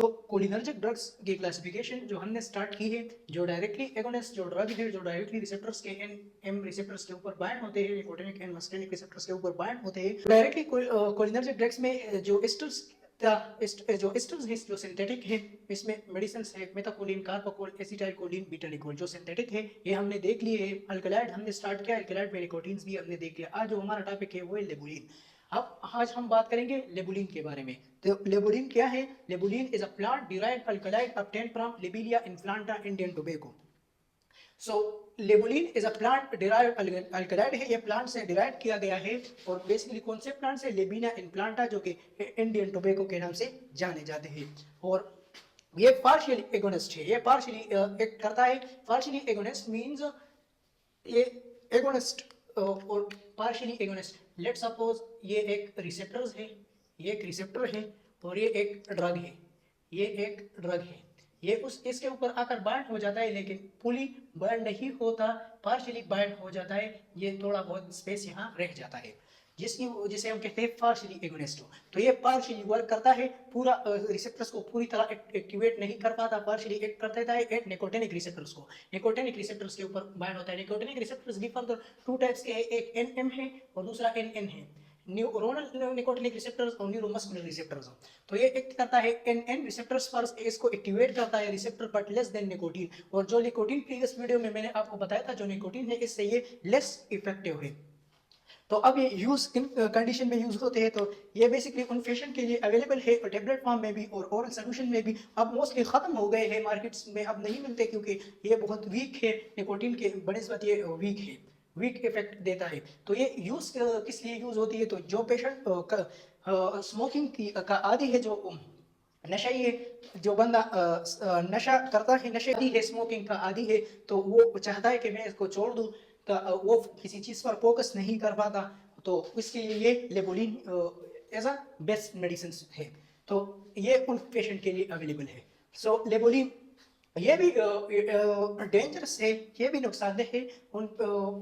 तो cholinergic drugs की classification जो हमने स्टार्ट की है, जो डायरेक्टली एगोनिस्ट जो ड्रग है, जो डायरेक्टली रिसेप्टर्स के एन एम रिसेप्टर्स के ऊपर बाइंड होते हैं, निकोटिनिक एंड मस्कार्निक रिसेप्टर्स के ऊपर बाइंड होते हैं। डायरेक्टली कोलिनर्जिक ड्रग्स में जो एस्टर्स जो एस्टर्स है, जो सिंथेटिक है, इसमें मेडिसिन है, मेथाकोलिन, कार्बाकोल, एसिटाइलकोलिन, बीटा-निकोल जो सिंथेटिक है, ये हमने देख लिए है। अल्कलॉइड हमने स्टार्ट किया, अल्कलॉइड में निकोटीन्स भी हमने देख लिया। आज जो हमारा टॉपिक है वो है लेबुलिन। अब आज हम बात करेंगे लेबुलिन के बारे में। तो लेबुलिन क्या है? Lobeline is a plant derived alkaloid obtained from Lobelia inflata Indian tobacco. So lobeline is a plant derived alkaloid है, ये प्लांट से डिराइव किया गया है और बेसिकली कौन से प्लांट से? लेबिना इन्फ्लांटा, जो कि इंडियन टोबैको के नाम से जाने जाते हैं। और ये पार्शियली एगोनिस्ट है, ये पार्शियली एक्ट करता है। पार्शियली एगोनिस्ट मींस ये एगोनिस्ट और पार्शियली एगोनिस्ट। लेट सपोज ये एक रिसेप्टर्स है, ये एक रिसेप्टर है और ये एक ड्रग है, ये एक ड्रग है। ये उस इसके ऊपर आकर बाइंड हो जाता है, लेकिन फुली बाइंड नहीं होता, पार्शियली बाइंड हो जाता है। ये थोड़ा बहुत स्पेस यहाँ रह जाता है, जिसे हम कहते हैं पार्शियली एगोनिस्ट। तो ये पार्शियली वर्क करता है, पूरा रिसेप्टर्स को पूरी तरह एक्टिवेट नहीं कर पाता, पार्शियली एक्ट कर देता है एट निकोटिनिक रिसेप्टर्स को। निकोटिनिक रिसेप्टर्स के ऊपर बाइंड होता है। निकोटिनिक रिसेप्टर्स भी फर्दर टू टाइप्स के हैं, एक एनएम है और दूसरा एनएन है। न्यूरोनल निकोटिनिक रिसेप्टर्स और न्यूरोमस्कुलर रिसेप्टर्स। तो ये एक्ट करता है एनएन रिसेप्टर्स पर, इसको एक्टिवेट करता है receptor but less than nicotine. और जो निकोटीन प्रीवियस वीडियो में मैंने आपको बताया था, जो निकोटीन है इससे ये लेस इफेक्टिव है। तो अब ये यूज इन कंडीशन में यूज होते हैं। तो ये बेसिकली उन पेशेंट के लिए अवेलेबल है और टेबलेट फॉर्म में भी और ओरल सोल्यूशन में भी। अब मोस्टली खत्म हो गए हैं, मार्केट्स में अब नहीं मिलते, क्योंकि ये बहुत वीक है, निकोटीन के बनस्बत ये वीक है, वीक इफेक्ट देता है। तो ये यूज किस लिए यूज होती है? तो जो पेशेंट स्मोकिंग का आदी है, जो नशाई है, जो बंदा नशा करता है, नशे है, स्मोकिंग का आदी है, तो वो चाहता है कि मैं इसको छोड़ दूं, वो किसी चीज पर फोकस नहीं कर पाता, तो इसके लिए ये लेबुलिन एज अ बेस्ट मेडिसिन है। तो ये उन पेशेंट के लिए अवेलेबल है। सो लेबुलिन ये भी डेंजरस है, ये भी नुकसानदेह है,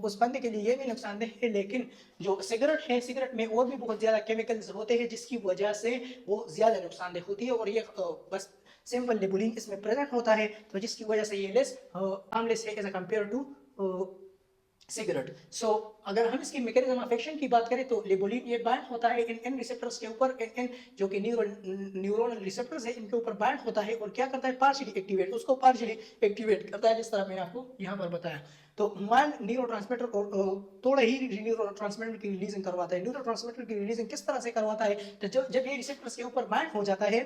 उस बंदे के लिए ये भी नुकसानदेह है। लेकिन जो सिगरेट है, सिगरेट में और भी बहुत ज्यादा केमिकल्स होते हैं, जिसकी वजह से वो ज्यादा नुकसानदेह होती है। और ये बस सिंपल लेबुलिन इसमें प्रेजेंट होता है, तो जिसकी वजह से ये लेस हार्मलेस है as a compare to cigarette. So अगर हम इसकी मैकेनिज्म ऑफ एक्शन की बात करें, तो लेबुलिन ये बाइंड होता है इन एन रिसेप्टर्स के ऊपर, एन जो कि न्यूरोनल रिसेप्टर्स है, इनके ऊपर बाइंड होता है और क्या करता है? पार्शियली एक्टिवेट, उसको पार्शियली एक्टिवेट करता है, जिस तरह मैंने आपको यहाँ पर बताया। तो माइंड न्यूरोट्रांसमीटर और थोड़ा ही न्यूरोट्रांसमीटर की रिलीजिंग करवाता है। न्यूरोट्रांसमीटर की रिलीजिंग किस तरह से करवाता है? तो जब ये रिसेप्टर्स के ऊपर बाइंड हो जाता है,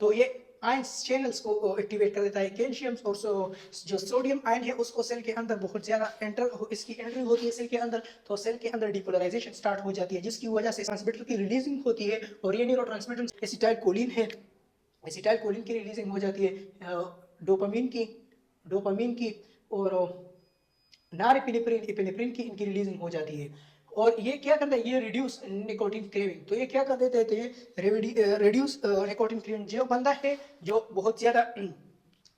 तो ये आयन चैनल्स को एक्टिवेट कर देता है। कैल्शियम और जो सोडियम आयन है, उसको सेल के अंदर बहुत ज्यादा इसकी एंट्री होती है सेल के अंदर, तो सेल के अंदर डिपोलराइजेशन स्टार्ट हो जाती है, जिसकी वजह से ट्रांसमीटर की रिलीजिंग होती है। और ये न्यूरोट्रांसमीटर एसिटाइलकोलिन है, एसिटाइलकोलिन की रिलीजिंग हो जाती है, डोपामीन की और नॉरएपिनेफ्रिन, एपिनेफ्रिन की इनकी रिलीजिंग हो जाती है। और ये क्या करता है? ये रिड्यूस निकोटिन क्रेविंग। तो ये क्या कर देते हैं? तो ये रिड्यूस निकोटिन क्रेविंग। जो बंदा है जो बहुत ज्यादा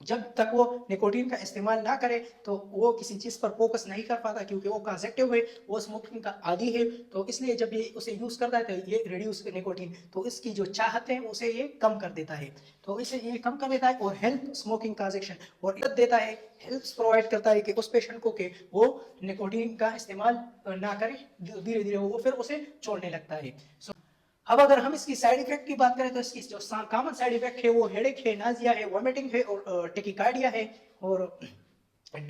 जब तक वो निकोटीन का इस्तेमाल ना करे, तो वो किसी चीज पर फोकस नहीं कर पाता, क्योंकि वो कंजक्टिव है, वो स्मोकिंग का आदी है। तो इसलिए जब ये उसे यूज करता है, तो ये रिड्यूस निकोटीन, तो इसकी जो चाहत है उसे ये कम कर देता है। तो इसे ये कम कर देता है और हेल्प स्मोकिंग कंजक्शन और इज्जत देता है, हेल्प प्रोवाइड करता है कि उस पेशेंट को कि वो निकोटीन का इस्तेमाल ना करे, धीरे धीरे वो फिर उसे छोड़ने लगता है। अब अगर हम इसकी साइड इफेक्ट की बात करें, तो इसकी जो कॉमन साइड इफेक्ट है वो हेडेक है, नाजिया है, वॉमिटिंग है और टेकिकार्डिया है और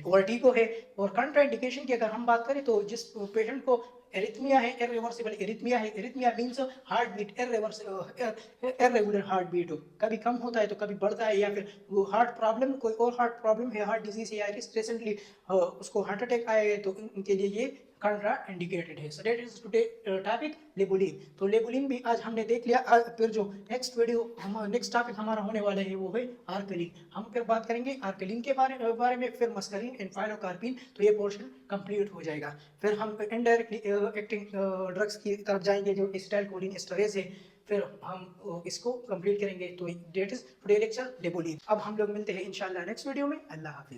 वर्टिगो है। और कंट्राइंडिकेशन की अगर हम बात करें, तो जिस पेशेंट को एरिथमिया है, इररिवर्सिबल एरिथमिया है, arrhythmia means heart beat irregular heart beat, कभी कम होता है तो कभी बढ़ता है, या फिर वो हार्ट प्रॉब्लम, कोई और हार्ट प्रॉब्लम है, हार्ट डिजीज है, या रिसेंटली उसको हार्ट अटैक आया है, तो इनके लिए ये कंट्रा इंडिकेटेड है। So that is today topic lobeline. तो लेबुलिन भी आज हमने देख लिया। फिर जो नेक्स्ट टॉपिक हमारा होने वाला है वो है आर्कलिन। हम फिर बात करेंगे आर्कलिन के बारे में, फिर मस्कलिन एंड फाइलोकार्पिन। तो ये पोर्शन कंप्लीट हो जाएगा। फिर हम इनडायरेक्टली एक्टिंग ड्रग्स की तरफ जाएंगे, जो एसिटाइलकोलिन एस्टरेज है। फिर हम इसको कंप्लीट करेंगे। तो डेट इज टुडे लेक्चर लेबुलिन। अब हम लोग मिलते हैं इंशाल्लाह नेक्स्ट वीडियो में। अल्लाह हाफिज।